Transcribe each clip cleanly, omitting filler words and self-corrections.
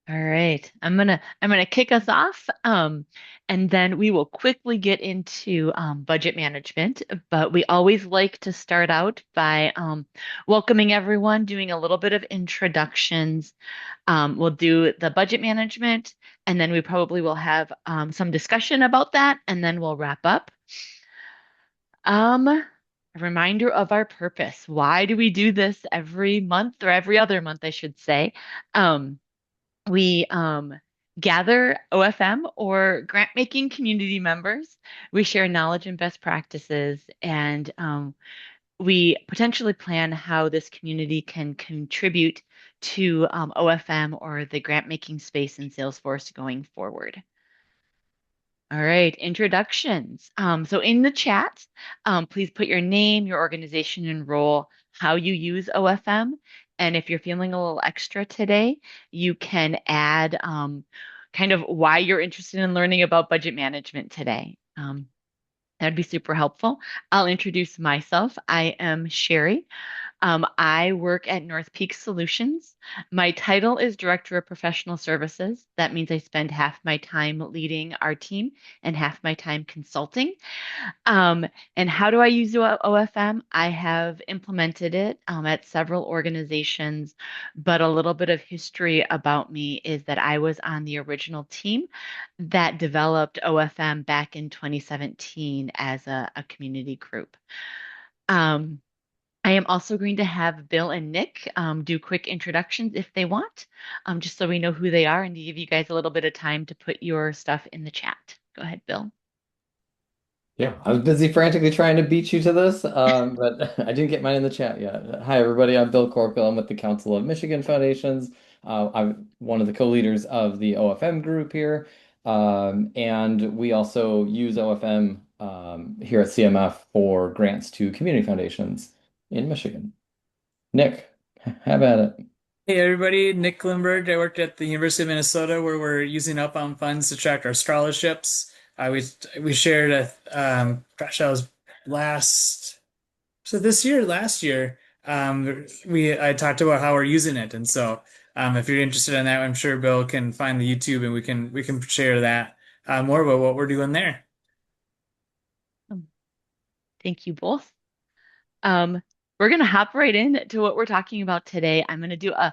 All right. I'm gonna kick us off, and then we will quickly get into budget management. But we always like to start out by welcoming everyone, doing a little bit of introductions. We'll do the budget management, and then we probably will have some discussion about that, and then we'll wrap up. A reminder of our purpose. Why do we do this every month or every other month, I should say? Um, we gather OFM or grant making community members. We share knowledge and best practices, and we potentially plan how this community can contribute to OFM or the grant making space in Salesforce going forward. All right, introductions. So in the chat, please put your name, your organization and role, how you use OFM. And if you're feeling a little extra today, you can add kind of why you're interested in learning about budget management today. That'd be super helpful. I'll introduce myself. I am Sherry. I work at North Peak Solutions. My title is Director of Professional Services. That means I spend half my time leading our team and half my time consulting. Um, and how do I use OFM? I have implemented it at several organizations, but a little bit of history about me is that I was on the original team that developed OFM back in 2017 as a community group. Um, I am also going to have Bill and Nick do quick introductions if they want, just so we know who they are and to give you guys a little bit of time to put your stuff in the chat. Go ahead, Bill. Yeah, I was busy frantically trying to beat you to this, but I didn't get mine in the chat yet. Hi, everybody. I'm Bill Corkle. I'm with the Council of Michigan Foundations. I'm one of the co-leaders of the OFM group here, and we also use OFM here at CMF for grants to community foundations in Michigan. Nick, have at it. Hey everybody, Nick Klimberg. I worked at the University of Minnesota where we're using Outbound funds to track our scholarships. We shared gosh, that was last so this year, last year, we I talked about how we're using it, and so if you're interested in that, I'm sure Bill can find the YouTube and we can share that more about what we're doing there. Um, Thank you both. Um, we're going to hop right in to what we're talking about today. I'm going to do a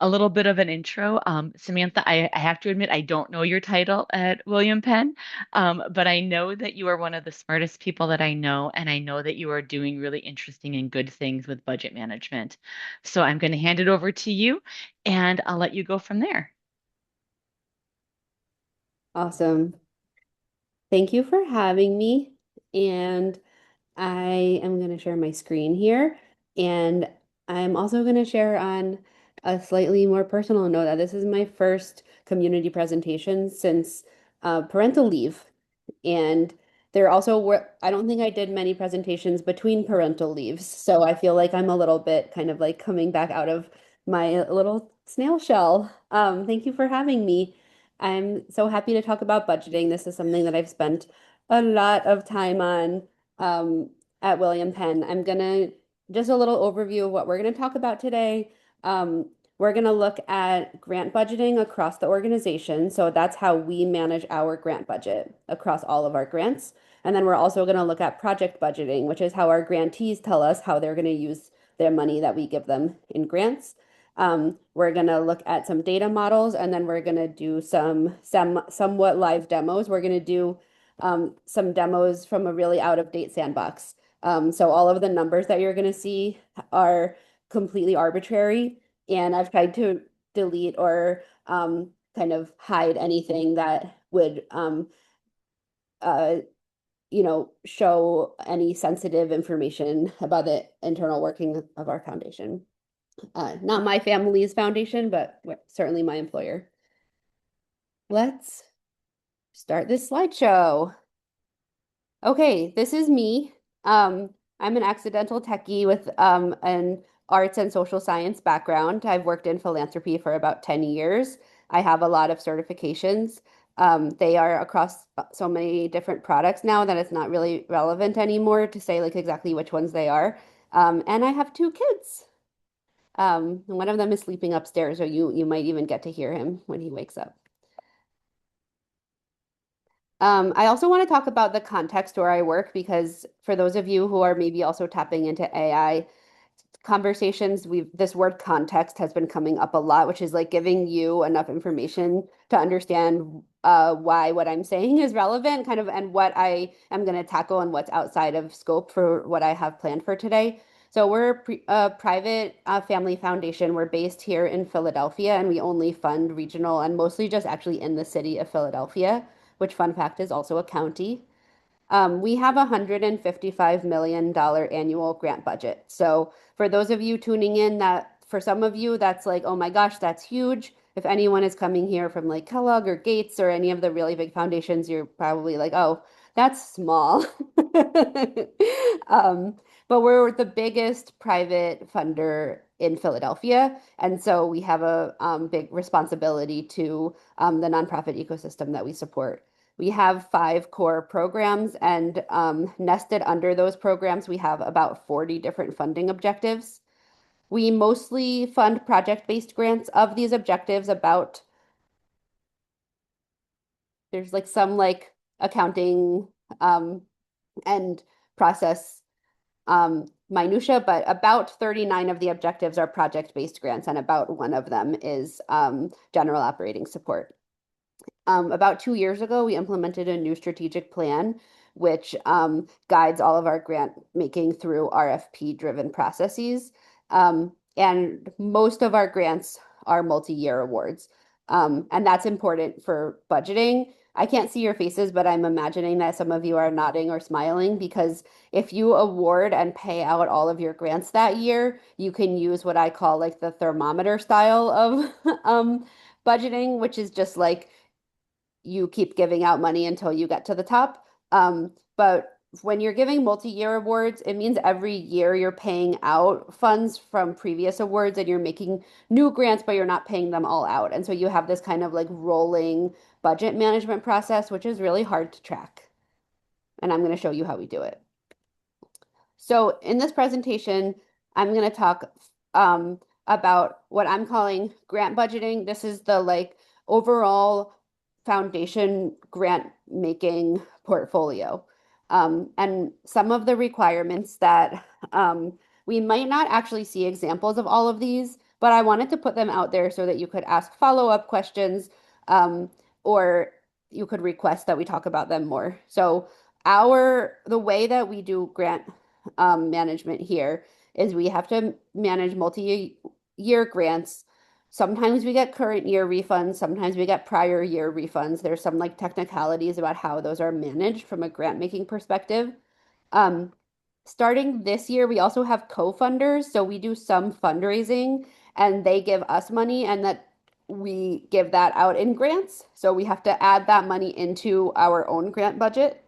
little bit of an intro. Samantha, I have to admit, I don't know your title at William Penn, but I know that you are one of the smartest people that I know, and I know that you are doing really interesting and good things with budget management. So I'm going to hand it over to you, and I'll let you go from there. Awesome. Thank you for having me. And I am going to share my screen here. And I'm also going to share on a slightly more personal note that this is my first community presentation since parental leave. And there also were, I don't think I did many presentations between parental leaves. So I feel like I'm a little bit kind of like coming back out of my little snail shell. Thank you for having me. I'm so happy to talk about budgeting. This is something that I've spent a lot of time on um, at William Penn. I'm gonna just a little overview of what we're gonna talk about today. Um, we're going to look at grant budgeting across the organization. So that's how we manage our grant budget across all of our grants. And then we're also going to look at project budgeting, which is how our grantees tell us how they're going to use their money that we give them in grants. We're going to look at some data models, and then we're going to do some somewhat live demos. We're going to do some demos from a really out-of-date sandbox. So all of the numbers that you're going to see are completely arbitrary, and I've tried to delete or kind of hide anything that would uh, show any sensitive information about the internal working of our foundation. Not my family's foundation, but certainly my employer. Let's start this slideshow. Okay, this is me. I'm an accidental techie with an arts and social science background. I've worked in philanthropy for about 10 years. I have a lot of certifications. They are across so many different products now that it's not really relevant anymore to say like exactly which ones they are. And I have two kids. One of them is sleeping upstairs, so you might even get to hear him when he wakes up. I also want to talk about the context where I work because for those of you who are maybe also tapping into AI conversations, this word context has been coming up a lot, which is like giving you enough information to understand why what I'm saying is relevant, kind of, and what I am going to tackle and what's outside of scope for what I have planned for today. So we're a private family foundation. We're based here in Philadelphia, and we only fund regional and mostly just actually in the city of Philadelphia, which fun fact is also a county. We have a $155 million annual grant budget. So for those of you tuning in, that for some of you, that's like, oh my gosh, that's huge. If anyone is coming here from like Kellogg or Gates or any of the really big foundations, you're probably like, oh, that's small. Um, but we're the biggest private funder in Philadelphia. And so we have a big responsibility to the nonprofit ecosystem that we support. We have 5 core programs, and nested under those programs, we have about 40 different funding objectives. We mostly fund project-based grants. Of these objectives, about there's like some like accounting um, and process minutia, but about 39 of the objectives are project-based grants, and about one of them is general operating support. About 2 years ago, we implemented a new strategic plan, which guides all of our grant making through RFP-driven processes. And most of our grants are multi-year awards. And that's important for budgeting. I can't see your faces, but I'm imagining that some of you are nodding or smiling because if you award and pay out all of your grants that year, you can use what I call like the thermometer style of budgeting, which is just like you keep giving out money until you get to the top. But when you're giving multi-year awards, it means every year you're paying out funds from previous awards and you're making new grants, but you're not paying them all out. And so you have this kind of like rolling budget management process, which is really hard to track. And I'm going to show you how we do it. So in this presentation, I'm going to talk about what I'm calling grant budgeting. This is the like overall foundation grant making portfolio. And some of the requirements that we might not actually see examples of all of these, but I wanted to put them out there so that you could ask follow-up questions or you could request that we talk about them more. So the way that we do grant management here is we have to manage multi-year grants. Sometimes we get current year refunds, sometimes we get prior year refunds. There's some like technicalities about how those are managed from a grant making perspective. Um, Starting this year, we also have co-funders. So we do some fundraising and they give us money and that we give that out in grants. So we have to add that money into our own grant budget.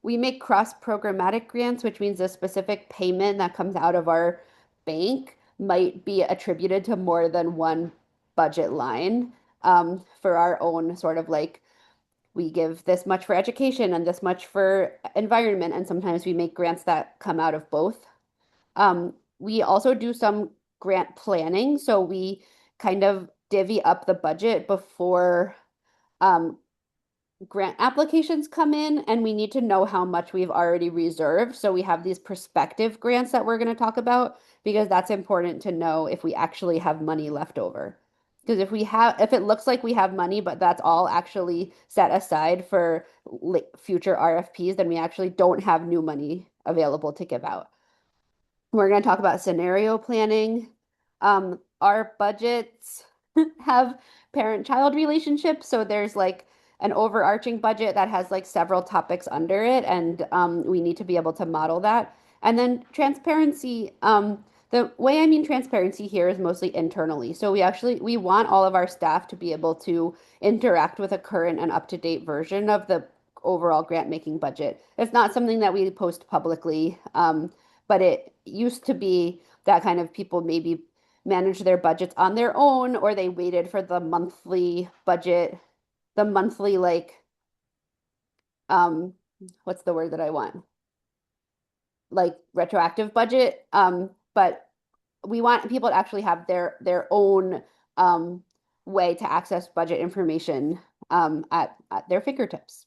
We make cross-programmatic grants, which means a specific payment that comes out of our bank might be attributed to more than one budget line for our own sort of like we give this much for education and this much for environment, and sometimes we make grants that come out of both. We also do some grant planning, so we kind of divvy up the budget before um, grant applications come in and we need to know how much we've already reserved. So we have these prospective grants that we're going to talk about because that's important to know if we actually have money left over. Because if it looks like we have money, but that's all actually set aside for future RFPs, then we actually don't have new money available to give out. We're going to talk about scenario planning. Our budgets have parent-child relationships, so there's like an overarching budget that has like several topics under it, and we need to be able to model that. And then transparency. The way I mean transparency here is mostly internally. So we want all of our staff to be able to interact with a current and up-to-date version of the overall grant making budget. It's not something that we post publicly, but it used to be that kind of people maybe manage their budgets on their own or they waited for the monthly budget, the monthly like um what's the word that I want? Like retroactive budget. But we want people to actually have their own way to access budget information at their fingertips.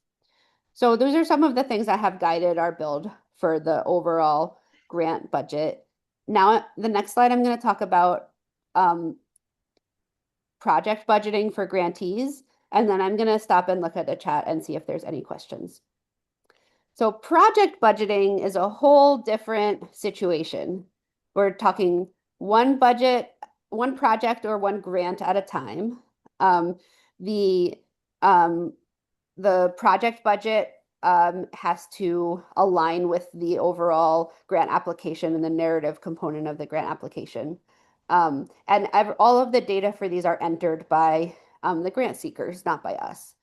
So those are some of the things that have guided our build for the overall grant budget. Now, the next slide, I'm going to talk about project budgeting for grantees, and then I'm going to stop and look at the chat and see if there's any questions. So project budgeting is a whole different situation. We're talking one budget, one project or one grant at a time. Um, the um, the project budget has to align with the overall grant application and the narrative component of the grant application. And all of the data for these are entered by the grant seekers, not by us.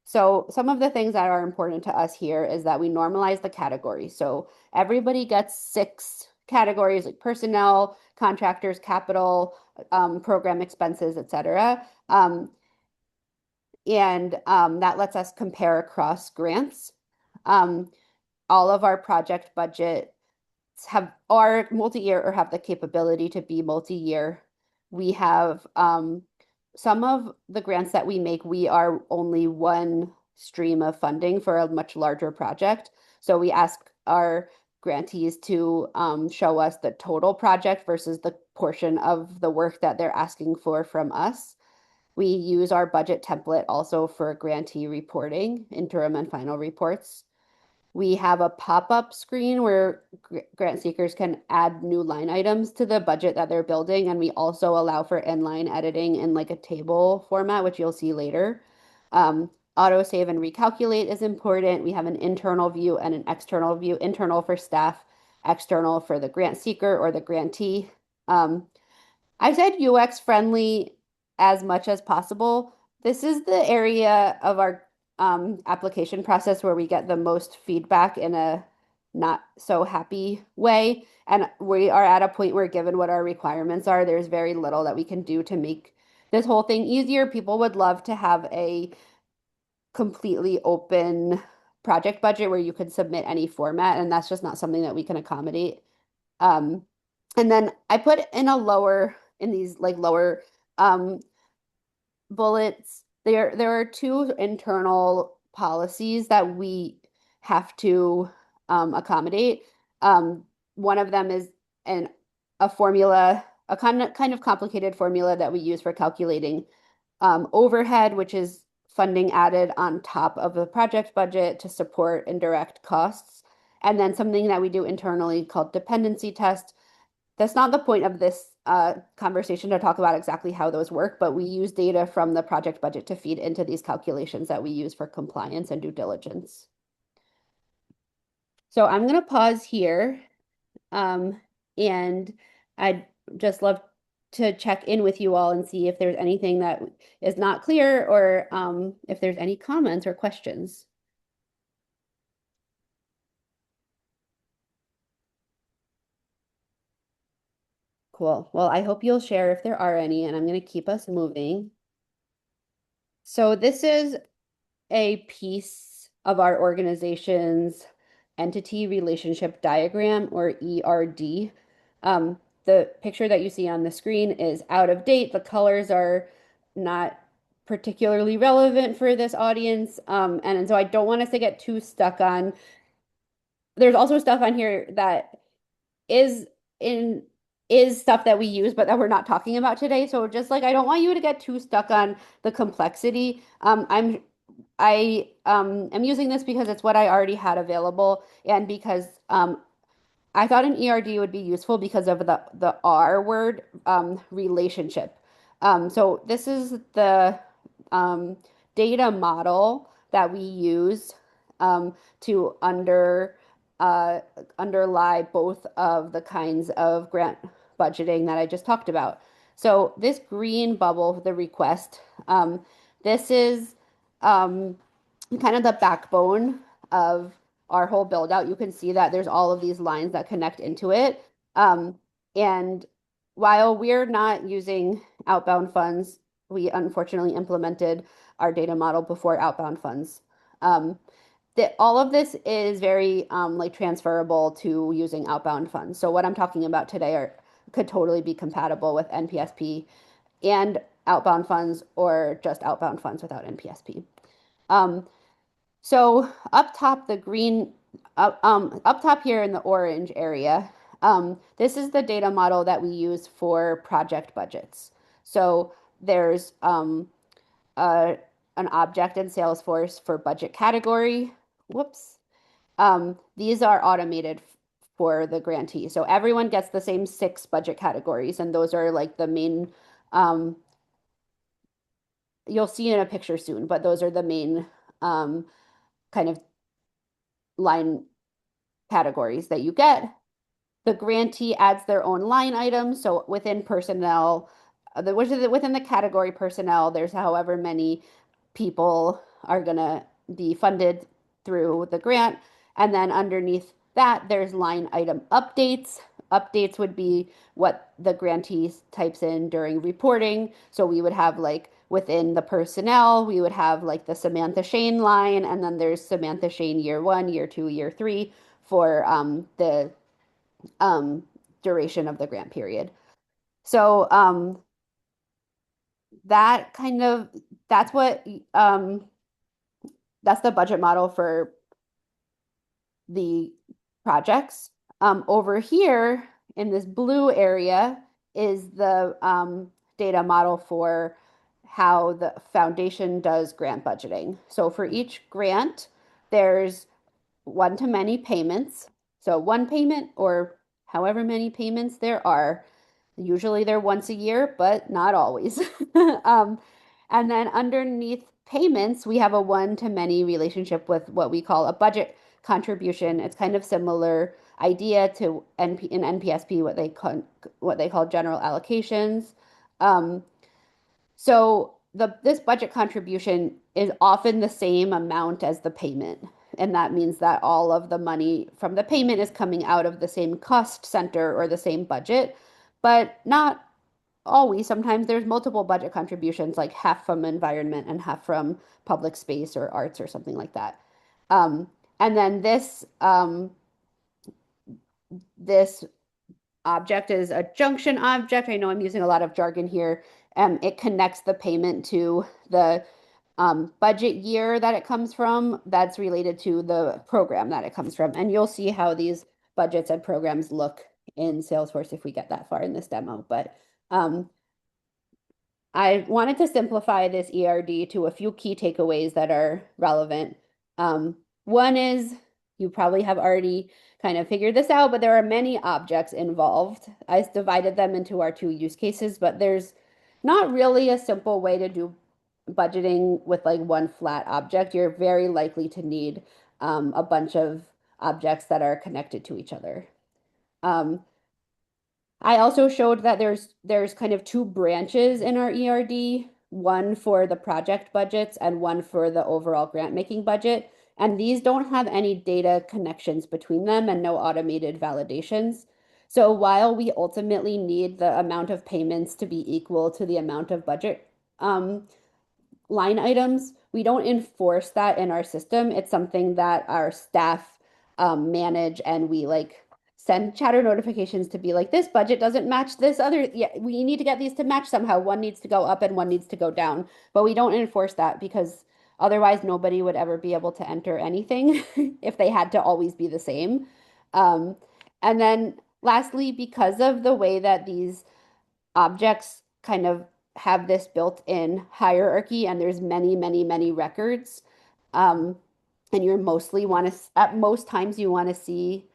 So some of the things that are important to us here is that we normalize the categories. So everybody gets 6 categories like personnel, contractors, capital, program expenses, etc. And that lets us compare across grants. All of our project budgets are multi-year or have the capability to be multi-year. We have some of the grants that we make, we are only one stream of funding for a much larger project. So we ask our grantees to show us the total project versus the portion of the work that they're asking for from us. We use our budget template also for grantee reporting, interim and final reports. We have a pop-up screen where grant seekers can add new line items to the budget that they're building, and we also allow for inline editing in like a table format, which you'll see later. Autosave and recalculate is important. We have an internal view and an external view, internal for staff, external for the grant seeker or the grantee. I said UX friendly as much as possible. This is the area of our application process where we get the most feedback in a not so happy way. And we are at a point where, given what our requirements are, there's very little that we can do to make this whole thing easier. People would love to have a completely open project budget where you could submit any format, and that's just not something that we can accommodate. Um, and then I put in in these like lower bullets, there are 2 internal policies that we have to accommodate. One of them is an a formula, a kind of complicated formula that we use for calculating overhead, which is funding added on top of the project budget to support indirect costs. And then something that we do internally called dependency test. That's not the point of this conversation to talk about exactly how those work, but we use data from the project budget to feed into these calculations that we use for compliance and due diligence. So I'm going to pause here, and I'd just love to check in with you all and see if there's anything that is not clear or if there's any comments or questions. Cool. Well, I hope you'll share if there are any, and I'm going to keep us moving. So this is a piece of our organization's entity relationship diagram, or ERD. The picture that you see on the screen is out of date. The colors are not particularly relevant for this audience. And so I don't want us to get too stuck on. There's also stuff on here that is in is stuff that we use but that we're not talking about today. So just like I don't want you to get too stuck on the complexity. I am using this because it's what I already had available, and because I thought an ERD would be useful because of the R word, relationship. So this is the data model that we use to underlie both of the kinds of grant budgeting that I just talked about. So this green bubble, the request, this is kind of the backbone of our whole build out. You can see that there's all of these lines that connect into it. And while we're not using outbound funds, we unfortunately implemented our data model before outbound funds. All of this is very like transferable to using outbound funds. So what I'm talking about today are could totally be compatible with NPSP and outbound funds or just outbound funds without NPSP. So up top, the green, up top here in the orange area, this is the data model that we use for project budgets. So there's uh, an object in Salesforce for budget category. Whoops. These are automated for the grantee. So everyone gets the same 6 budget categories, and those are like the main, um, you'll see in a picture soon, but those are the main kind of line categories that you get. The grantee adds their own line items. So within personnel, within the category personnel, there's however many people are going to be funded through the grant. And then underneath that, there's line item updates. Updates would be what the grantee types in during reporting. So we would have like within the personnel, we would have like the Samantha Shain line, and then there's Samantha Shain year 1, year 2, year 3 for the um, duration of the grant period. So that kind of that's what that's the budget model for the projects. Over here in this blue area is the data model for how the foundation does grant budgeting. So for each grant, there's one-to-many payments. So one payment or however many payments there are. Usually they're once a year, but not always. And then underneath payments, we have a one-to-many relationship with what we call a budget contribution. It's kind of similar idea to in NPSP, what they call general allocations. Um, so this budget contribution is often the same amount as the payment. And that means that all of the money from the payment is coming out of the same cost center or the same budget, but not always. Sometimes there's multiple budget contributions, like half from environment and half from public space or arts or something like that. And then this object is a junction object. I know I'm using a lot of jargon here. It connects the payment to the budget year that it comes from. That's related to the program that it comes from. And you'll see how these budgets and programs look in Salesforce if we get that far in this demo. But I wanted to simplify this ERD to a few key takeaways that are relevant. One is you probably have already kind of figured this out, but there are many objects involved. I divided them into our 2 use cases, but there's not really a simple way to do budgeting with like one flat object. You're very likely to need a bunch of objects that are connected to each other. I also showed that there's kind of 2 branches in our ERD, one for the project budgets and one for the overall grant making budget. And these don't have any data connections between them and no automated validations. So while we ultimately need the amount of payments to be equal to the amount of budget line items, we don't enforce that in our system. It's something that our staff manage, and we like send chatter notifications to be like, this budget doesn't match this other. Yeah, we need to get these to match somehow. One needs to go up and one needs to go down. But we don't enforce that because otherwise nobody would ever be able to enter anything if they had to always be the same. Um, and then lastly, because of the way that these objects kind of have this built-in hierarchy and there's many, many, many records. And you're mostly want to, at most times you want to see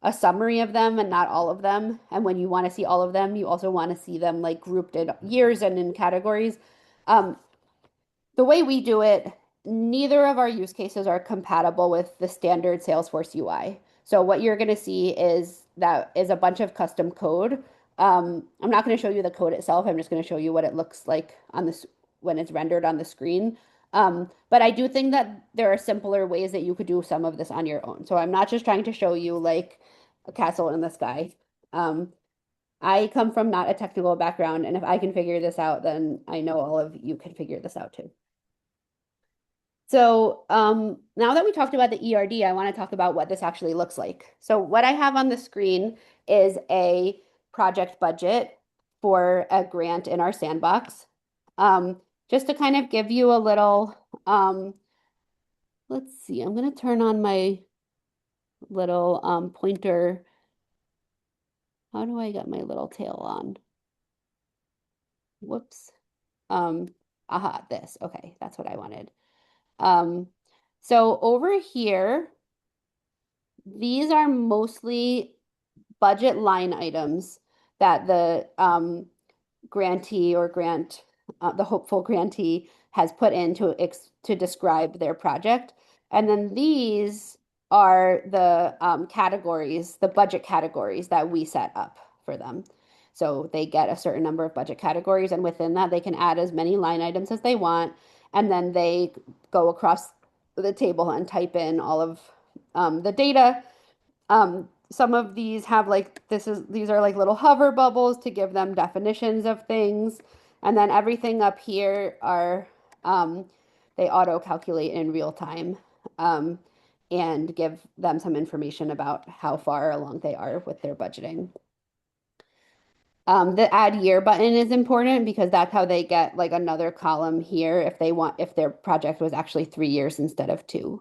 a summary of them and not all of them. And when you want to see all of them, you also want to see them like grouped in years and in categories. Um, the way we do it, neither of our use cases are compatible with the standard Salesforce UI. So what you're going to see is that is a bunch of custom code. I'm not going to show you the code itself. I'm just going to show you what it looks like on this when it's rendered on the screen. But I do think that there are simpler ways that you could do some of this on your own. So I'm not just trying to show you like a castle in the sky. I come from not a technical background, and if I can figure this out, then I know all of you can figure this out too. So now that we talked about the ERD, I want to talk about what this actually looks like. So what I have on the screen is a project budget for a grant in our sandbox. Just to kind of give you a little, let's see, I'm going to turn on my little pointer. How do I get my little tail on? Whoops. Aha, this. Okay, that's what I wanted. So over here, these are mostly budget line items that the grantee or the hopeful grantee has put in to describe their project. And then these are the categories, the budget categories that we set up for them. So they get a certain number of budget categories, and within that, they can add as many line items as they want. And then they go across the table and type in all of the data. Some of these have like these are like little hover bubbles to give them definitions of things. And then everything up here are they auto calculate in real time um, and give them some information about how far along they are with their budgeting. The add year button is important because that's how they get like another column here if their project was actually 3 years instead of 2.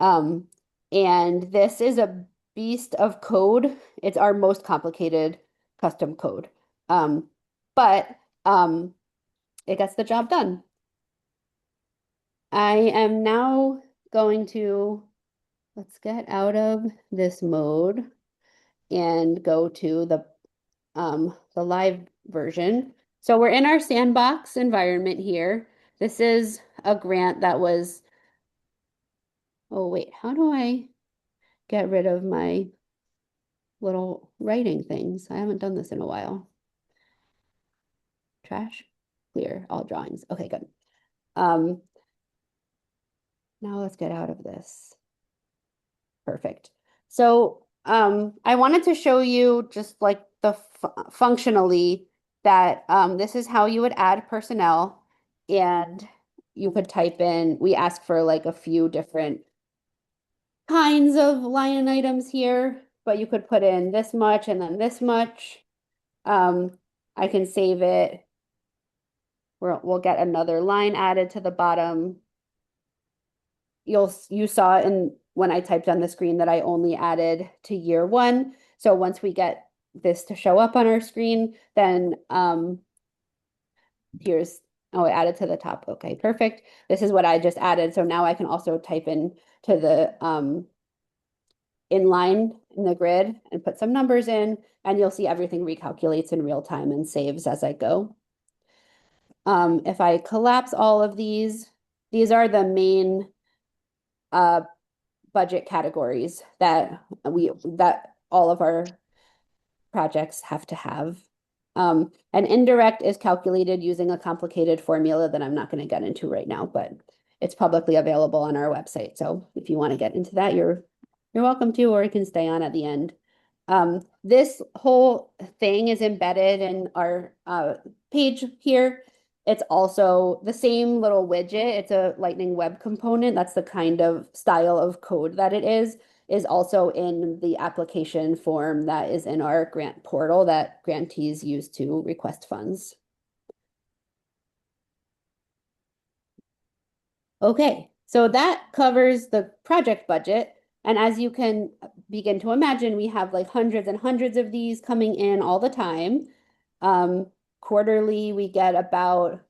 And this is a beast of code. It's our most complicated custom code. But it gets the job done. I am now going to, let's get out of this mode and go to the live version. So we're in our sandbox environment here. This is a grant that was, oh wait, how do I get rid of my little writing things? I haven't done this in a while. Trash, clear, all drawings. Okay, good. Now let's get out of this. Perfect. So I wanted to show you just like the functionally that this is how you would add personnel, and you could type in, we ask for like a few different kinds of line items here, but you could put in this much and then this much. I can save it. We'll get another line added to the bottom. You saw in when I typed on the screen that I only added to year 1. So once we get this to show up on our screen, then here's, oh, I added to the top. Okay, perfect. This is what I just added. So now I can also type in to the inline in the grid and put some numbers in, and you'll see everything recalculates in real time and saves as I go. If I collapse all of these are the main budget categories that all of our projects have to have. And indirect is calculated using a complicated formula that I'm not going to get into right now, but it's publicly available on our website. So if you want to get into that, you're welcome to, or you can stay on at the end. This whole thing is embedded in our page here. It's also the same little widget. It's a Lightning Web component. That's the kind of style of code that it is also in the application form that is in our grant portal that grantees use to request funds. Okay, so that covers the project budget. And as you can begin to imagine, we have like hundreds and hundreds of these coming in all the time. Quarterly, we get about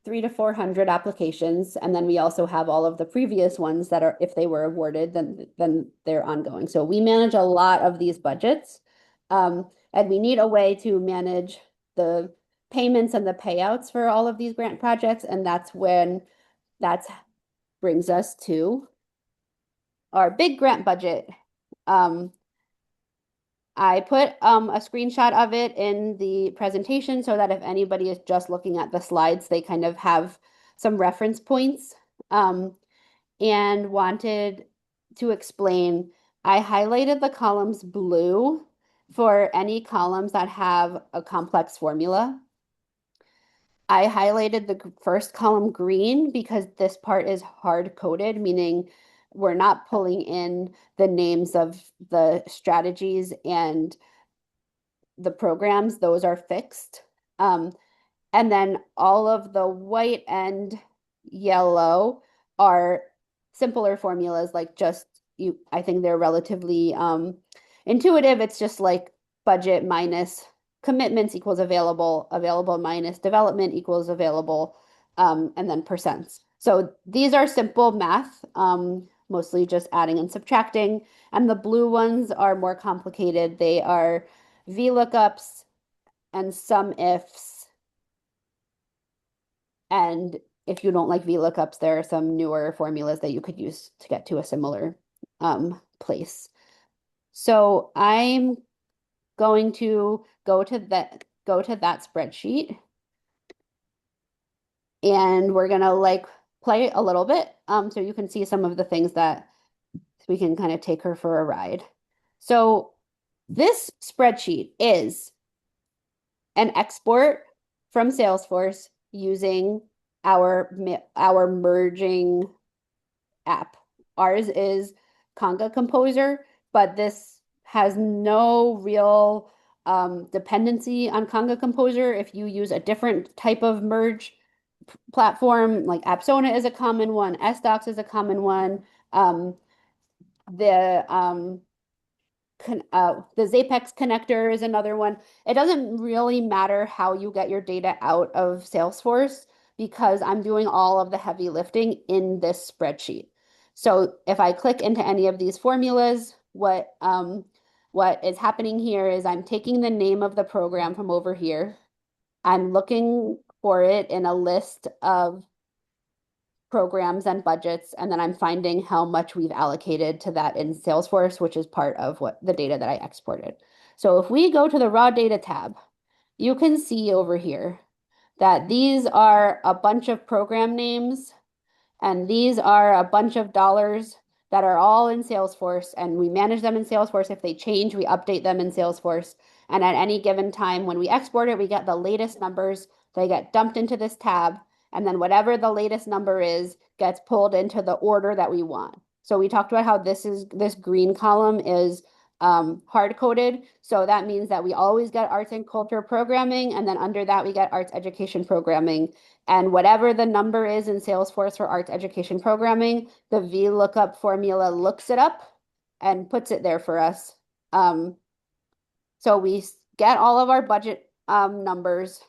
300 to 400 applications, and then we also have all of the previous ones that are, if they were awarded, then they're ongoing. So we manage a lot of these budgets, and we need a way to manage the payments and the payouts for all of these grant projects, and that brings us to our big grant budget. I put a screenshot of it in the presentation so that if anybody is just looking at the slides, they kind of have some reference points. And wanted to explain, I highlighted the columns blue for any columns that have a complex formula. I highlighted the first column green because this part is hard coded, meaning we're not pulling in the names of the strategies and the programs, those are fixed. And then all of the white and yellow are simpler formulas, like just you, I think they're relatively intuitive. It's just like budget minus commitments equals available, available minus development equals available, and then percents. So these are simple math, mostly just adding and subtracting. And the blue ones are more complicated. They are VLOOKUPs and sum ifs. And if you don't like VLOOKUPs, there are some newer formulas that you could use to get to a similar place. So I'm going to go to that spreadsheet, and we're gonna like play a little bit so you can see some of the things that we can kind of take her for a ride. So this spreadsheet is an export from Salesforce using our merging app. Ours is Conga Composer, but this has no real dependency on Conga Composer. If you use a different type of merge platform, like Apsona is a common one, SDocs is a common one. The the Zapex connector is another one. It doesn't really matter how you get your data out of Salesforce because I'm doing all of the heavy lifting in this spreadsheet. So if I click into any of these formulas, what is happening here is I'm taking the name of the program from over here. I'm looking for it in a list of programs and budgets, and then I'm finding how much we've allocated to that in Salesforce, which is part of what the data that I exported. So if we go to the raw data tab, you can see over here that these are a bunch of program names, and these are a bunch of dollars that are all in Salesforce, and we manage them in Salesforce. If they change, we update them in Salesforce. And at any given time, when we export it, we get the latest numbers. They get dumped into this tab, and then whatever the latest number is gets pulled into the order that we want. So we talked about how this green column is hard coded. So that means that we always get arts and culture programming, and then under that we get arts education programming. And whatever the number is in Salesforce for arts education programming, the VLOOKUP formula looks it up and puts it there for us. So we get all of our budget numbers.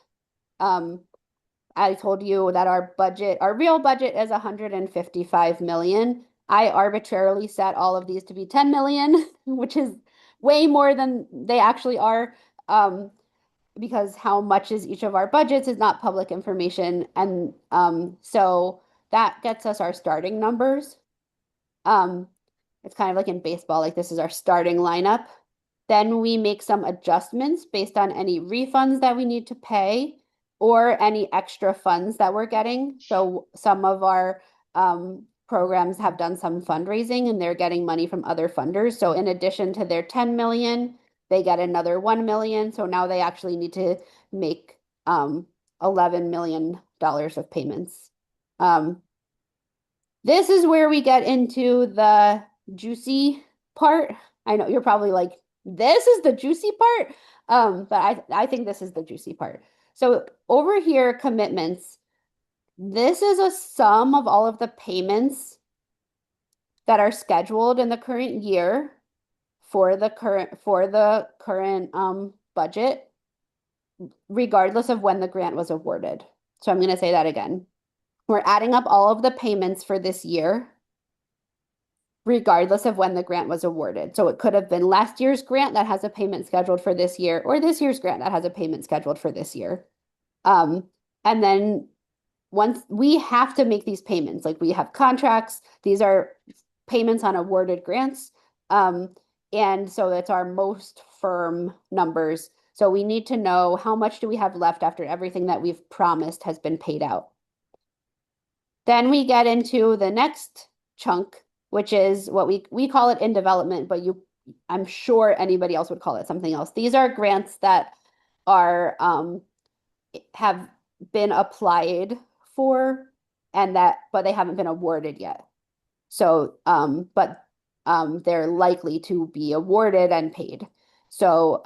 I told you that our real budget is 155 million. I arbitrarily set all of these to be 10 million, which is way more than they actually are, because how much is each of our budgets is not public information. And so that gets us our starting numbers. It's kind of like in baseball, like this is our starting lineup. Then we make some adjustments based on any refunds that we need to pay or any extra funds that we're getting. So some of our programs have done some fundraising and they're getting money from other funders. So in addition to their 10 million, they get another 1 million. So now they actually need to make $11 million of payments. This is where we get into the juicy part. I know you're probably like, this is the juicy part. But I think this is the juicy part. So over here, commitments. This is a sum of all of the payments that are scheduled in the current year for the current budget, regardless of when the grant was awarded. So I'm going to say that again. We're adding up all of the payments for this year, regardless of when the grant was awarded. So it could have been last year's grant that has a payment scheduled for this year, or this year's grant that has a payment scheduled for this year. And then once we have to make these payments, like we have contracts, these are payments on awarded grants. And so it's our most firm numbers. So we need to know how much do we have left after everything that we've promised has been paid out. Then we get into the next chunk, which is what we call it in development, but I'm sure anybody else would call it something else. These are grants that are have been applied for but they haven't been awarded yet. So but they're likely to be awarded and paid. So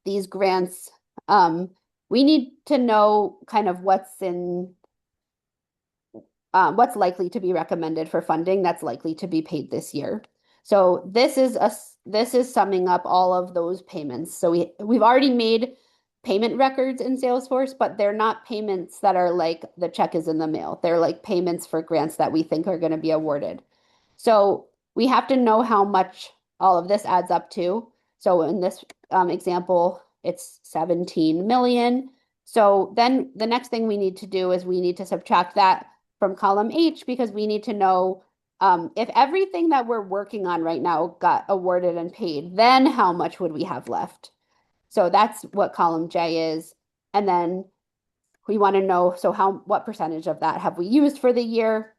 these grants, we need to know kind of what's likely to be recommended for funding that's likely to be paid this year. So this is summing up all of those payments. So we've already made payment records in Salesforce, but they're not payments that are like the check is in the mail. They're like payments for grants that we think are going to be awarded. So we have to know how much all of this adds up to. So in this example, it's 17 million. So then the next thing we need to do is we need to subtract that from column H because we need to know if everything that we're working on right now got awarded and paid, then how much would we have left? So that's what column J is. And then we want to know, so what percentage of that have we used for the year?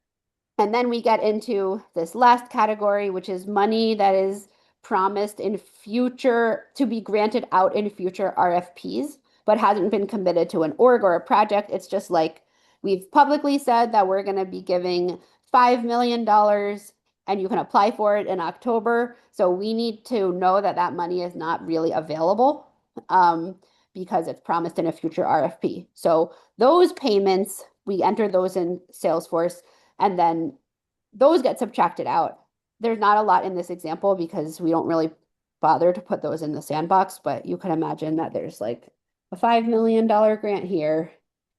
And then we get into this last category, which is money that is promised in future to be granted out in future RFPs, but hasn't been committed to an org or a project. It's just like we've publicly said that we're going to be giving $5 million and you can apply for it in October. So we need to know that that money is not really available because it's promised in a future RFP. So those payments, we enter those in Salesforce and then those get subtracted out. There's not a lot in this example because we don't really bother to put those in the sandbox, but you can imagine that there's like a $5 million grant here,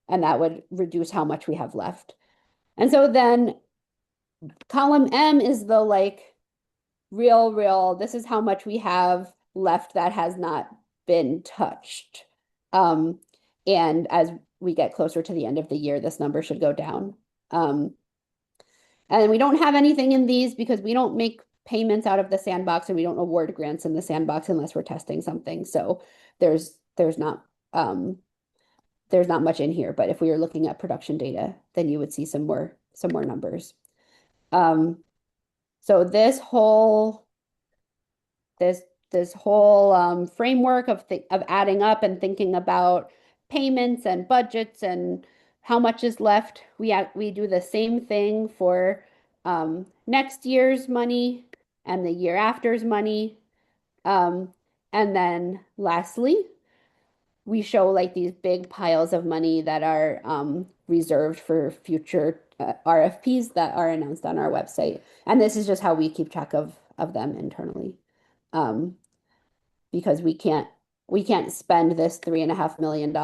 and that would reduce how much we have left. And so then column M is the like real, this is how much we have left that has not been touched. And as we get closer to the end of the year, this number should go down. And we don't have anything in these because we don't make payments out of the sandbox and we don't award grants in the sandbox unless we're testing something. So there's not much in here. But if we were looking at production data, then you would see some more numbers. So this whole framework of adding up and thinking about payments and budgets and how much is left. We do the same thing for next year's money and the year after's money. And then lastly, we show like these big piles of money that are reserved for future RFPs that are announced on our website. And this is just how we keep track of them internally. Because we can't spend this $3.5 million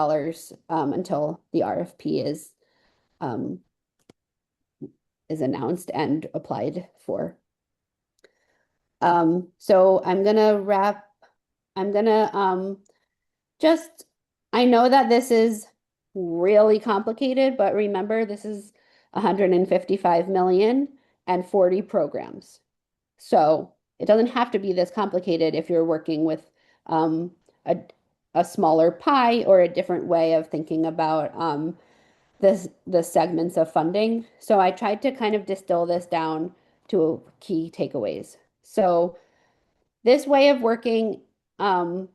until the RFP is announced and applied for. So I'm gonna just, I know that this is really complicated, but remember this is 155 million and 40 programs. So it doesn't have to be this complicated if you're working with a smaller pie or a different way of thinking about the segments of funding. So I tried to kind of distill this down to key takeaways. So this way of working, I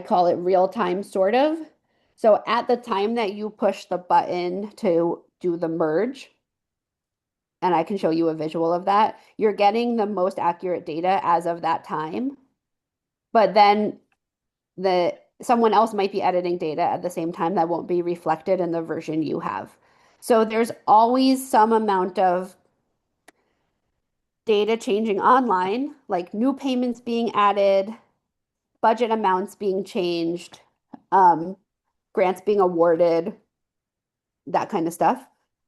call it real time sort of. So at the time that you push the button to do the merge, and I can show you a visual of that, you're getting the most accurate data as of that time. But then someone else might be editing data at the same time that won't be reflected in the version you have. So there's always some amount of data changing online, like new payments being added, budget amounts being changed, grants being awarded, that kind of stuff.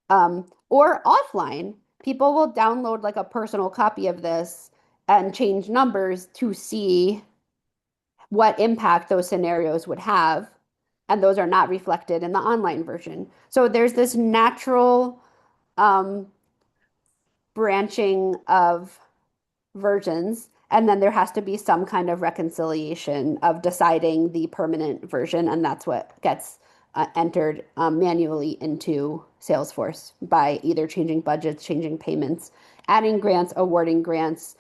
Or offline, people will download like a personal copy of this and change numbers to see what impact those scenarios would have. And those are not reflected in the online version. So there's this natural branching of versions. And then there has to be some kind of reconciliation of deciding the permanent version. And that's what gets entered manually into Salesforce by either changing budgets, changing payments, adding grants, awarding grants,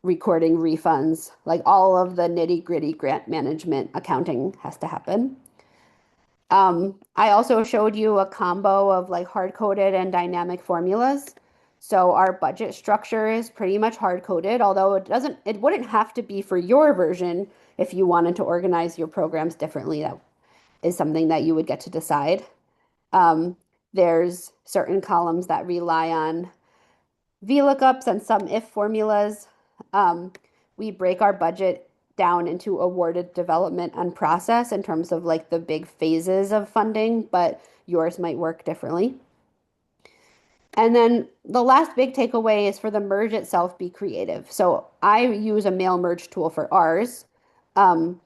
recording refunds, like all of the nitty-gritty grant management accounting has to happen. I also showed you a combo of like hard-coded and dynamic formulas. So our budget structure is pretty much hard-coded, although it wouldn't have to be for your version if you wanted to organize your programs differently, that is something that you would get to decide. Um, there's certain columns that rely on VLOOKUPs and some if formulas. Um, we break our budget down into awarded development and process in terms of like the big phases of funding, but yours might work differently. And then the last big takeaway is for the merge itself, be creative. So I use a mail merge tool for ours. Um,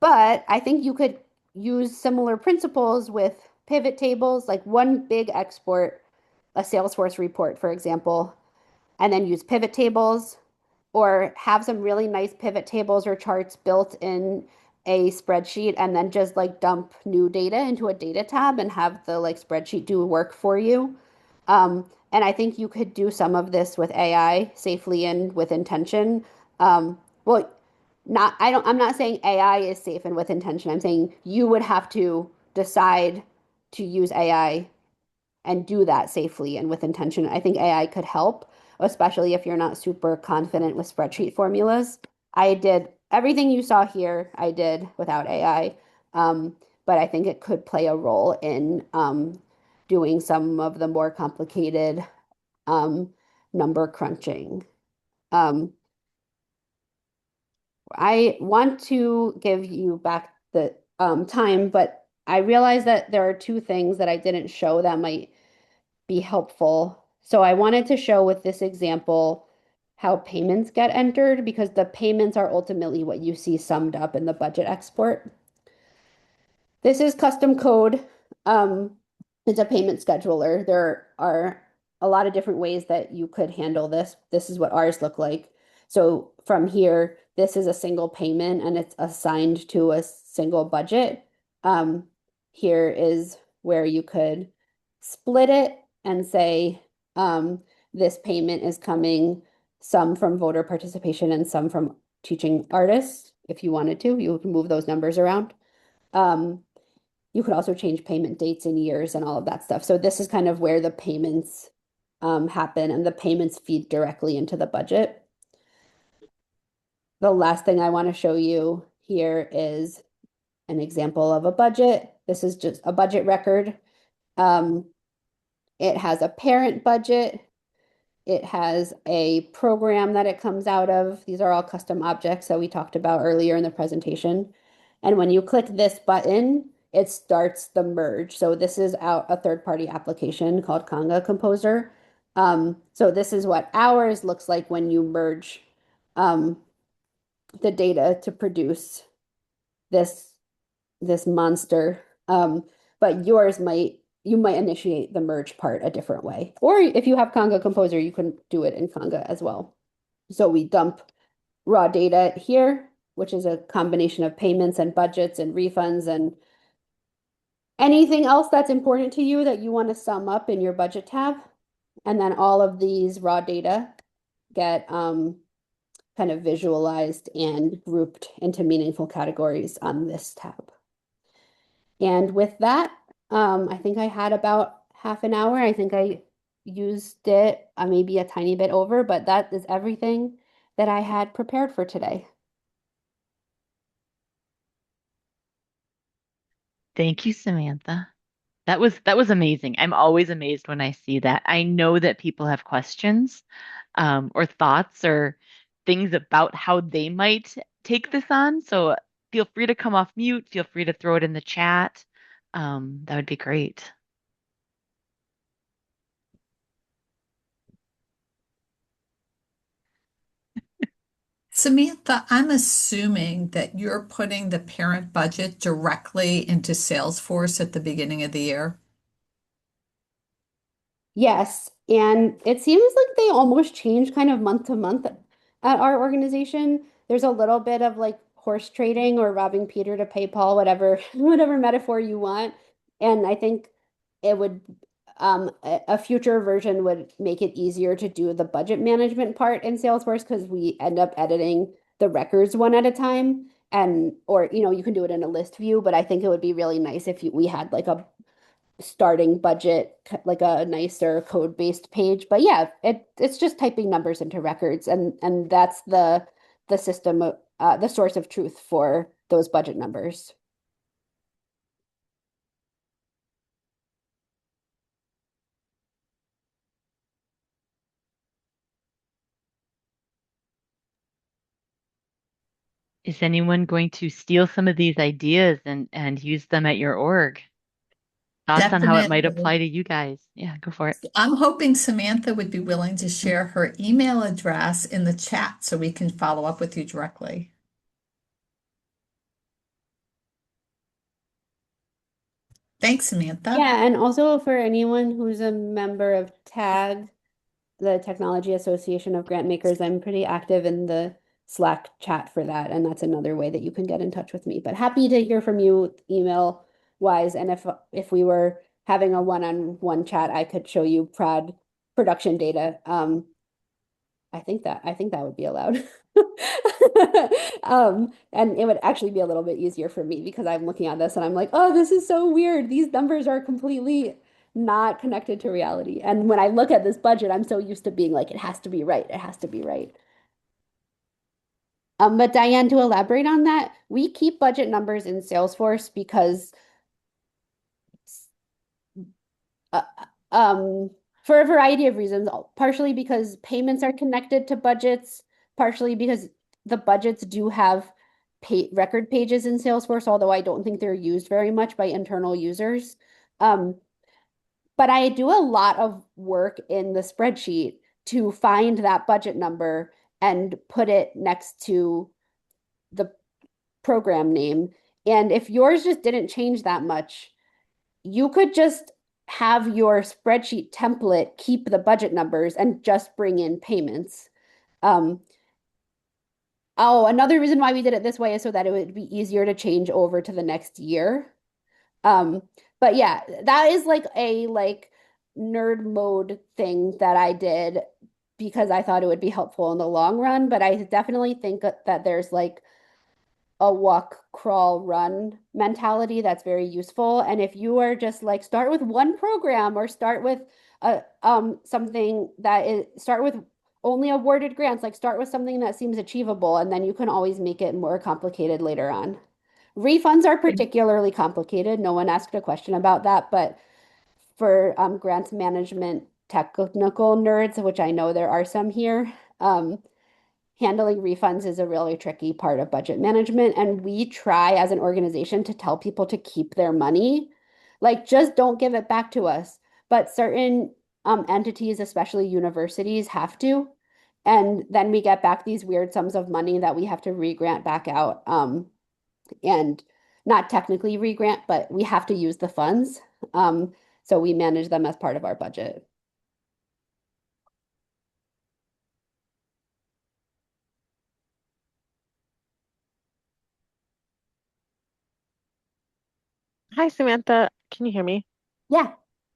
but I think you could use similar principles with pivot tables, like one big export, a Salesforce report, for example, and then use pivot tables or have some really nice pivot tables or charts built in a spreadsheet and then just like dump new data into a data tab and have the like spreadsheet do work for you. And I think you could do some of this with AI safely and with intention. Well, I'm not saying AI is safe and with intention. I'm saying you would have to decide to use AI and do that safely and with intention. I think AI could help, especially if you're not super confident with spreadsheet formulas. I did everything you saw here, I did without AI. But I think it could play a role in doing some of the more complicated um, number crunching. Um, I want to give you back the time, but I realize that there are two things that I didn't show that might be helpful. So I wanted to show with this example how payments get entered because the payments are ultimately what you see summed up in the budget export. This is custom code. Um, it's a payment scheduler. There are a lot of different ways that you could handle this. This is what ours look like. So from here, this is a single payment and it's assigned to a single budget. Um, Here is where you could split it and say this payment is coming some from voter participation and some from teaching artists. If you wanted to, you can move those numbers around. Um, you could also change payment dates and years and all of that stuff. So this is kind of where the payments happen and the payments feed directly into the budget. The last thing I want to show you here is an example of a budget. This is just a budget record. Um, it has a parent budget. It has a program that it comes out of. These are all custom objects that we talked about earlier in the presentation. And when you click this button, it starts the merge. So this is out a third-party application called Conga Composer. So this is what ours looks like when you merge um, the data to produce this this monster. But you might initiate the merge part a different way. Or if you have Conga Composer, you can do it in Conga as well. So we dump raw data here, which is a combination of payments and budgets and refunds and anything else that's important to you that you want to sum up in your budget tab. And then all of these raw data get kind of visualized and grouped into meaningful categories on this tab. And with that, I think I had about half an hour. I think I used it maybe a tiny bit over, but that is everything that I had prepared for today. Thank you, Samantha. That was amazing. I'm always amazed when I see that. I know that people have questions, or thoughts or things about how they might take this on. So feel free to come off mute. Feel free to throw it in the chat. That would be great. Samantha, I'm assuming that you're putting the parent budget directly into Salesforce at the beginning of the year. Yes, and it seems like they almost change kind of month to month at our organization. There's a little bit of like horse trading or robbing Peter to pay Paul, whatever whatever metaphor you want. And I think it would a future version would make it easier to do the budget management part in Salesforce because we end up editing the records one at a time. And or you can do it in a list view, but I think it would be really nice if we had like a starting budget, like a nicer code-based page. But yeah, it's just typing numbers into records, and that's the system the source of truth for those budget numbers. Is anyone going to steal some of these ideas and use them at your org? Thoughts on how it might Definitely. apply to you guys? Yeah, go for it. I'm hoping Samantha would be willing to share her email address in the chat so we can follow up with you directly. Thanks, Samantha. Yeah, and also for anyone who's a member of TAG, the Technology Association of Grant Makers, I'm pretty active in the Slack chat for that, and that's another way that you can get in touch with me. But happy to hear from you email wise, and if we were having a one-on-one chat, I could show you prod production data. I think that would be allowed. And it would actually be a little bit easier for me because I'm looking at this and I'm like, oh, this is so weird. These numbers are completely not connected to reality. And when I look at this budget, I'm so used to being like, it has to be right. It has to be right. But Diane, to elaborate on that, we keep budget numbers in Salesforce because uh, um, for a variety of reasons, partially because payments are connected to budgets, partially because the budgets do have record pages in Salesforce, although I don't think they're used very much by internal users. Um, but I do a lot of work in the spreadsheet to find that budget number and put it next to the program name. And if yours just didn't change that much, you could just have your spreadsheet template keep the budget numbers and just bring in payments. Um, oh, another reason why we did it this way is so that it would be easier to change over to the next year. Um, but yeah, that is like a nerd mode thing that I did because I thought it would be helpful in the long run. But I definitely think that there's like a walk, crawl, run mentality that's very useful. And if you are just like start with one program or start with something that is start with only awarded grants, like start with something that seems achievable, and then you can always make it more complicated later on. Refunds are particularly complicated. No one asked a question about that, but for grants management technical nerds, which I know there are some here, handling refunds is a really tricky part of budget management. And we try as an organization to tell people to keep their money. Like, just don't give it back to us. But certain entities, especially universities, have to. And then we get back these weird sums of money that we have to re-grant back out. And not technically re-grant, but we have to use the funds. So we manage them as part of our budget. Hi, Samantha. Can you hear me? Yeah.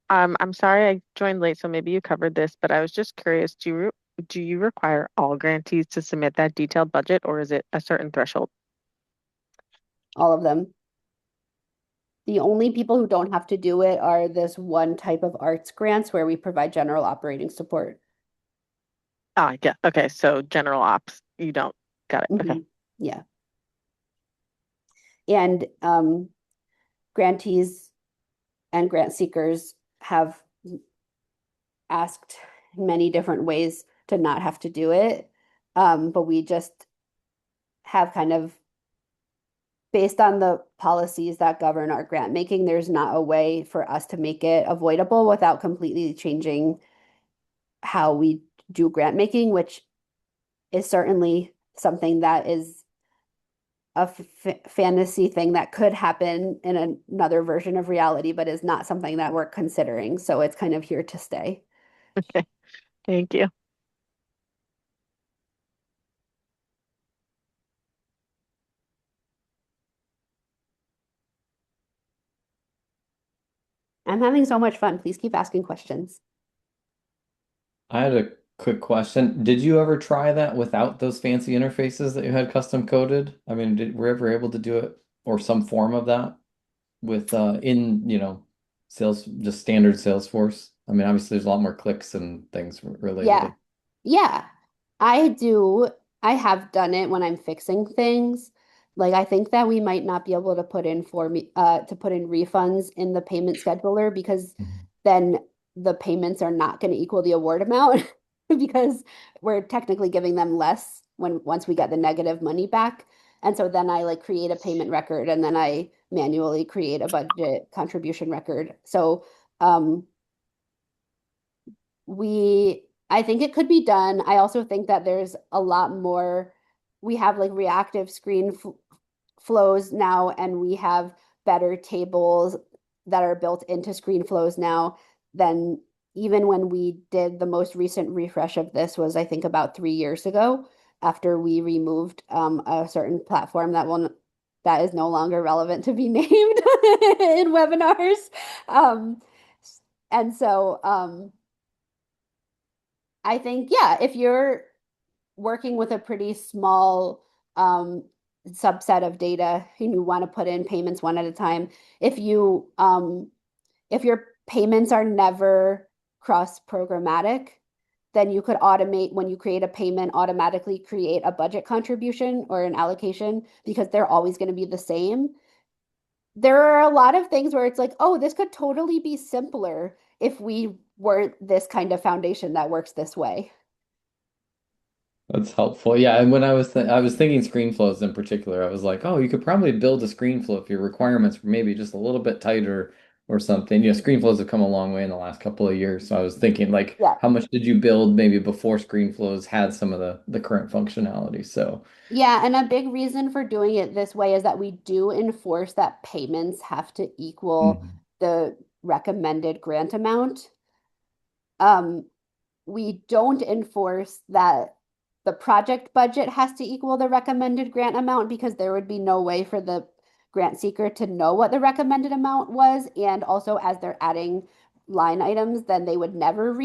I'm sorry I joined late, so maybe you covered this, but I was just curious, do you require all grantees to submit that detailed budget, or is it a certain threshold? All of them. The only people who don't have to do it are this one type of arts grants where we provide general operating support. Ah, I get. Okay, so general ops, you don't. Got it. Okay. Yeah. And grantees and grant seekers have asked many different ways to not have to do it. But we just have kind of, based on the policies that govern our grant making, there's not a way for us to make it avoidable without completely changing how we do grant making, which is certainly something that is a fantasy thing that could happen in another version of reality, but is not something that we're considering. So it's kind of here to stay. Okay. Thank you. I'm having so much fun. Please keep asking questions. I had a quick question. Did you ever try that without those fancy interfaces that you had custom coded? I mean, were you ever able to do it or some form of that with in, sales, just standard Salesforce? I mean, obviously there's a lot more clicks and things related Yeah. to. Yeah. I do. I have done it when I'm fixing things. Like I think that we might not be able to put in for me to put in refunds in the payment scheduler because Mhm. then the payments are not going to equal the award amount because we're technically giving them less when once we get the negative money back. And so then I like create a payment record and then I manually create a budget contribution record. So um I think it could be done. I also think that there's a lot more. We have like reactive screen f flows now, and we have better tables that are built into screen flows now than even when we did the most recent refresh of this was, I think, about 3 years ago after we removed a certain platform that is no longer relevant to be named in webinars. Um, and so I think, yeah, if you're working with a pretty small subset of data and you want to put in payments one at a time, if you if your payments are never cross programmatic, then you could automate when you create a payment, automatically create a budget contribution or an allocation because they're always going to be the same. There are a lot of things where it's like, oh, this could totally be simpler if we weren't this kind of foundation that works this way. That's helpful. Yeah, and when I was thinking screen flows in particular, I was like, oh, you could probably build a screen flow if your requirements were maybe just a little bit tighter or something. You know, screen flows have come a long way in the last couple of years. So I was thinking like, Yeah. how much did you build maybe before screen flows had some of the current functionality? So, Yeah, and a big reason for doing it this way is that we do enforce that payments have to equal mhm. the recommended grant amount. Um, we don't enforce that the project budget has to equal the recommended grant amount because there would be no way for the grant seeker to know what the recommended amount was. And also, as they're adding line items, then it would never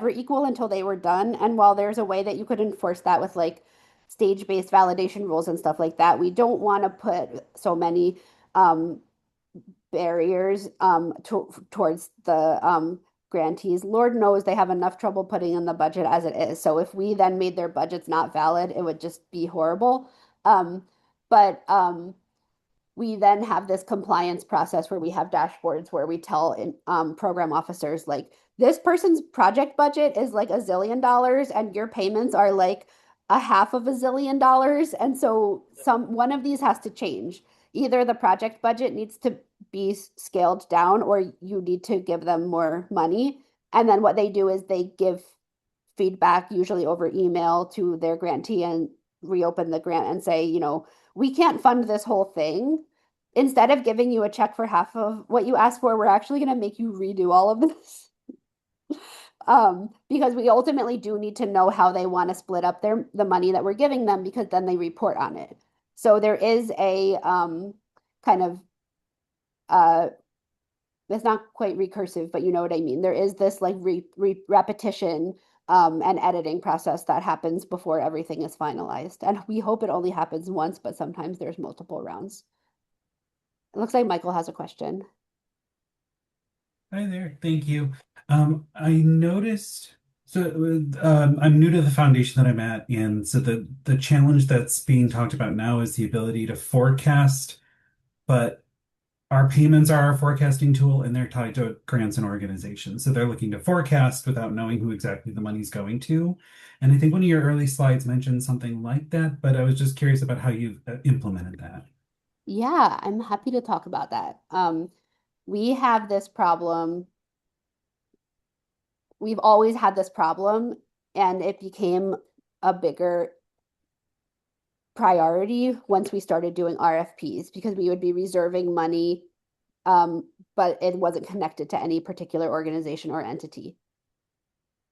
equal until they were done. And while there's a way that you could enforce that with like stage-based validation rules and stuff like that, we don't want to put so many um, barriers towards the grantees. Lord knows they have enough trouble putting in the budget as it is. So if we then made their budgets not valid, it would just be horrible. Um, but we then have this compliance process where we have dashboards where we tell program officers like this person's project budget is like $1 zillion and your payments are like a half of $1 zillion, and so some one of these has to change. Either the project budget needs to be scaled down or you need to give them more money, and then what they do is they give feedback usually over email to their grantee and reopen the grant and say, we can't fund this whole thing. Instead of giving you a check for half of what you asked for, we're actually going to make you redo all of this. Because we ultimately do need to know how they want to split up the money that we're giving them because then they report on it. So there is a kind of uh, it's not quite recursive, but you know what I mean. There is this like repetition and editing process that happens before everything is finalized. And we hope it only happens once, but sometimes there's multiple rounds. It looks like Michael has a question. Hi there. Thank you. I noticed, so I'm new to the foundation that I'm at, and so the challenge that's being talked about now is the ability to forecast, but our payments are our forecasting tool and they're tied to grants and organizations. So they're looking to forecast without knowing who exactly the money's going to. And I think one of your early slides mentioned something like that, but I was just curious about how you've implemented that. Yeah, I'm happy to talk about that. We have this problem. We've always had this problem, and it became a bigger priority once we started doing RFPs because we would be reserving money, but it wasn't connected to any particular organization or entity.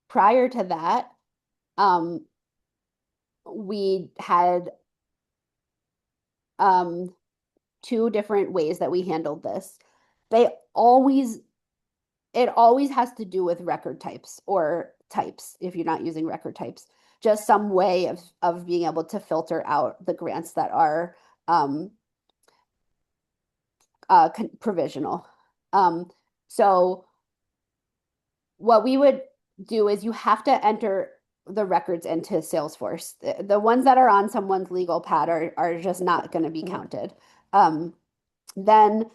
Prior to that, um, we had um, two different ways that we handled this. They always, it always has to do with record types or types if you're not using record types. Just some way of being able to filter out the grants that are um, provisional. So what we would do is you have to enter the records into Salesforce. The ones that are on someone's legal pad are just not going to be counted. Um, then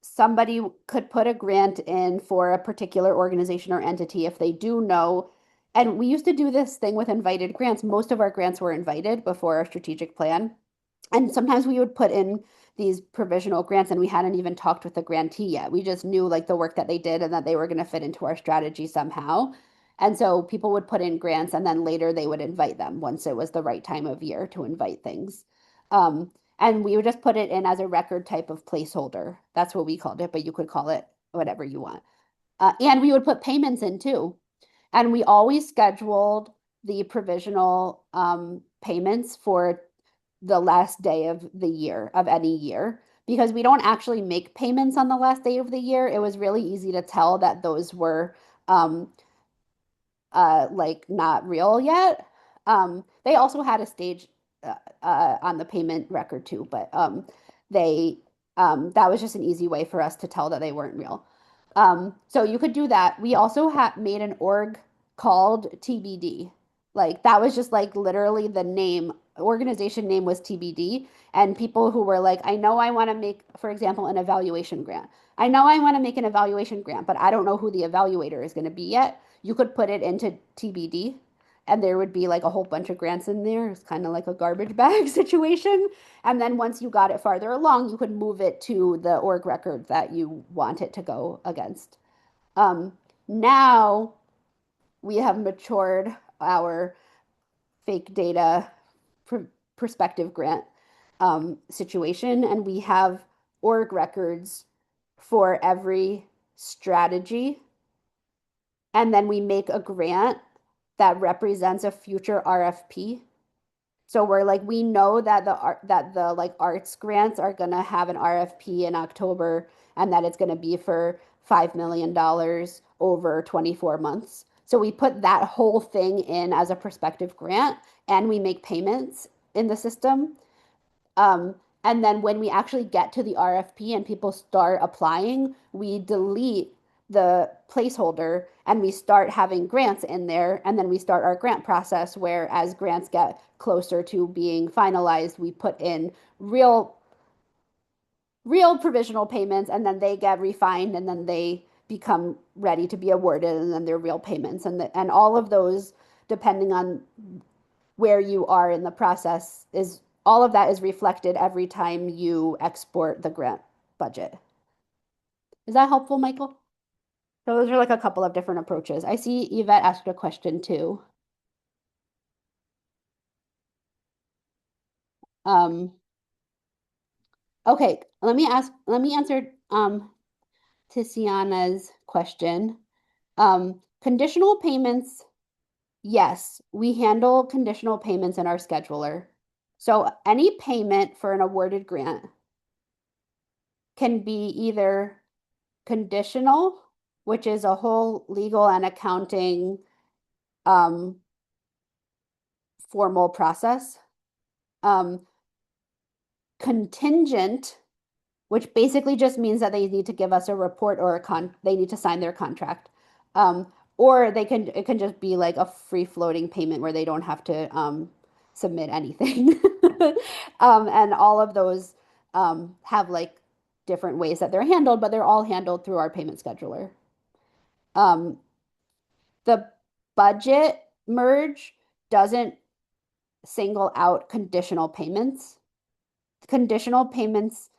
somebody could put a grant in for a particular organization or entity if they do know. And we used to do this thing with invited grants. Most of our grants were invited before our strategic plan. And sometimes we would put in these provisional grants and we hadn't even talked with the grantee yet. We just knew like the work that they did and that they were going to fit into our strategy somehow. And so people would put in grants and then later they would invite them once it was the right time of year to invite things. Um, and we would just put it in as a record type of placeholder. That's what we called it, but you could call it whatever you want. And we would put payments in too. And we always scheduled the provisional payments for the last day of the year, of any year, because we don't actually make payments on the last day of the year. It was really easy to tell that those were um, like not real yet. They also had a stage on the payment record too, but they that was just an easy way for us to tell that they weren't real. So you could do that. We also had made an org called TBD. Like that was just like literally the name, organization name was TBD. And people who were like, I know I want to make, for example, an evaluation grant. I know I want to make an evaluation grant, but I don't know who the evaluator is going to be yet. You could put it into TBD and there would be like a whole bunch of grants in there. It's kind of like a garbage bag situation. And then once you got it farther along, you could move it to the org record that you want it to go against. Now we have matured our fake data pr prospective grant situation, and we have org records for every strategy. And then we make a grant that represents a future RFP. So we're like, we know that the like arts grants are gonna have an RFP in October and that it's gonna be for $5 million over 24 months. So we put that whole thing in as a prospective grant and we make payments in the system. And then when we actually get to the RFP and people start applying, we delete the placeholder and we start having grants in there. And then we start our grant process where as grants get closer to being finalized, we put in real provisional payments and then they get refined and then they become ready to be awarded and then they're real payments. And all of those, depending on where you are in the process, is all of that is reflected every time you export the grant budget. Is that helpful, Michael? So those are like a couple of different approaches. I see Yvette asked a question too. Okay, let me answer Tiziana's question. Conditional payments, yes, we handle conditional payments in our scheduler. So any payment for an awarded grant can be either conditional, which is a whole legal and accounting formal process. Contingent, which basically just means that they need to give us a report or they need to sign their contract. Or it can just be like a free floating payment where they don't have to submit anything. And all of those have like different ways that they're handled, but they're all handled through our payment scheduler. The budget merge doesn't single out conditional payments. Conditional payments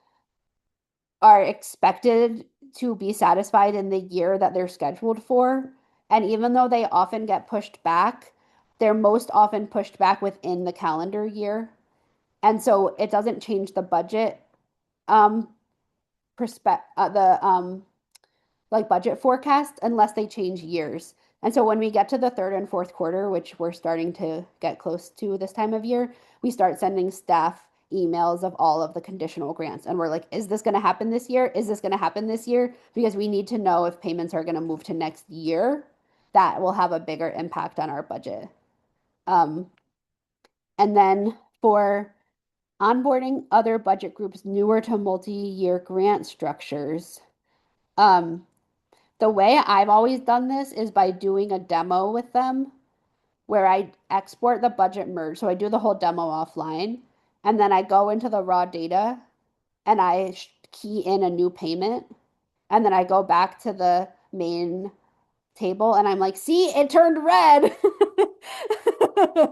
are expected to be satisfied in the year that they're scheduled for. And even though they often get pushed back, they're most often pushed back within the calendar year. And so it doesn't change the budget the like budget forecast unless they change years. And so when we get to the third and fourth quarter, which we're starting to get close to this time of year, we start sending staff emails of all of the conditional grants. And we're like, is this going to happen this year? Is this going to happen this year? Because we need to know if payments are going to move to next year. That will have a bigger impact on our budget. And then for onboarding other budget groups newer to multi-year grant structures, the way I've always done this is by doing a demo with them. where I export the budget merge. So I do the whole demo offline, and then I go into the raw data and I key in a new payment, and then I go back to the main table and I'm like, see, it turned red.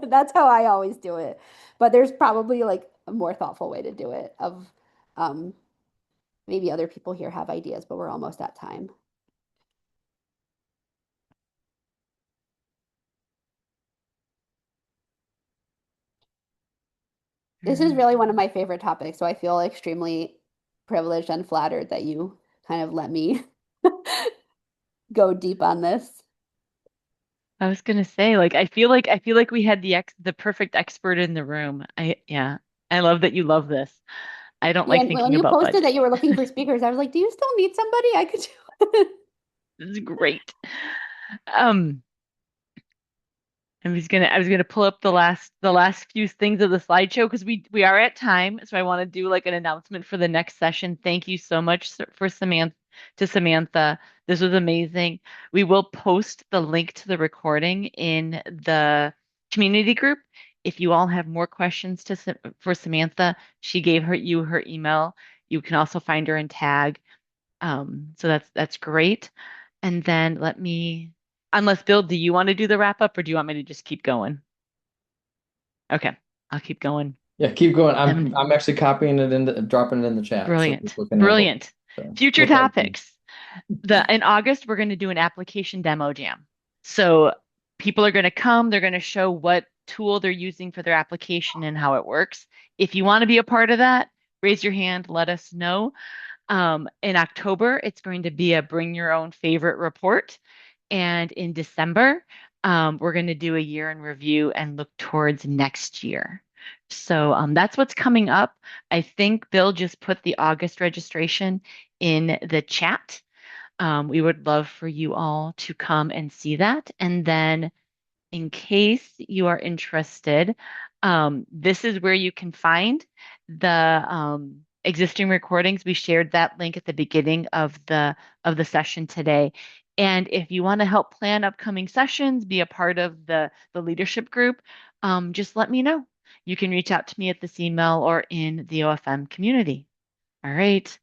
That's how I always do it. But there's probably like a more thoughtful way to do it of um maybe other people here have ideas, but we're almost at time. This is really one of my favorite topics, so I feel extremely privileged and flattered that you kind of let me go deep on this. I was gonna say, like, I feel like we had the perfect expert in the room. Yeah. I love that you love this. I don't Yeah, like and when thinking you about posted budget. that you were looking for speakers, I was like, do you still need somebody? I could do This is great. Um, I was gonna pull up the last few things of the slideshow because we are at time, so I want to do like an announcement for the next session. Thank you so much for Samantha. This was amazing. We will post the link to the recording in the community group. If you all have more questions for Samantha, she gave you her email. You can also find her in tag. So that's great. And then unless Bill, do you want to do the wrap up or do you want me to just keep going? Okay, I'll keep going. Yeah, keep going. Um, I'm actually copying it dropping it in the chat so Brilliant, people can have a brilliant. Future look at it. topics. In August, we're going to do an application demo jam. So people are going to come, they're going to show what tool they're using for their application and how it works. If you want to be a part of that, raise your hand, let us know. In October, it's going to be a bring your own favorite report. And in December, we're going to do a year in review and look towards next year. So that's what's coming up. I think Bill just put the August registration in the chat. We would love for you all to come and see that. And then in case you are interested, this is where you can find the existing recordings. We shared that link at the beginning of the session today. And if you want to help plan upcoming sessions, be a part of the leadership group, just let me know. You can reach out to me at this email or in the OFM community. All right.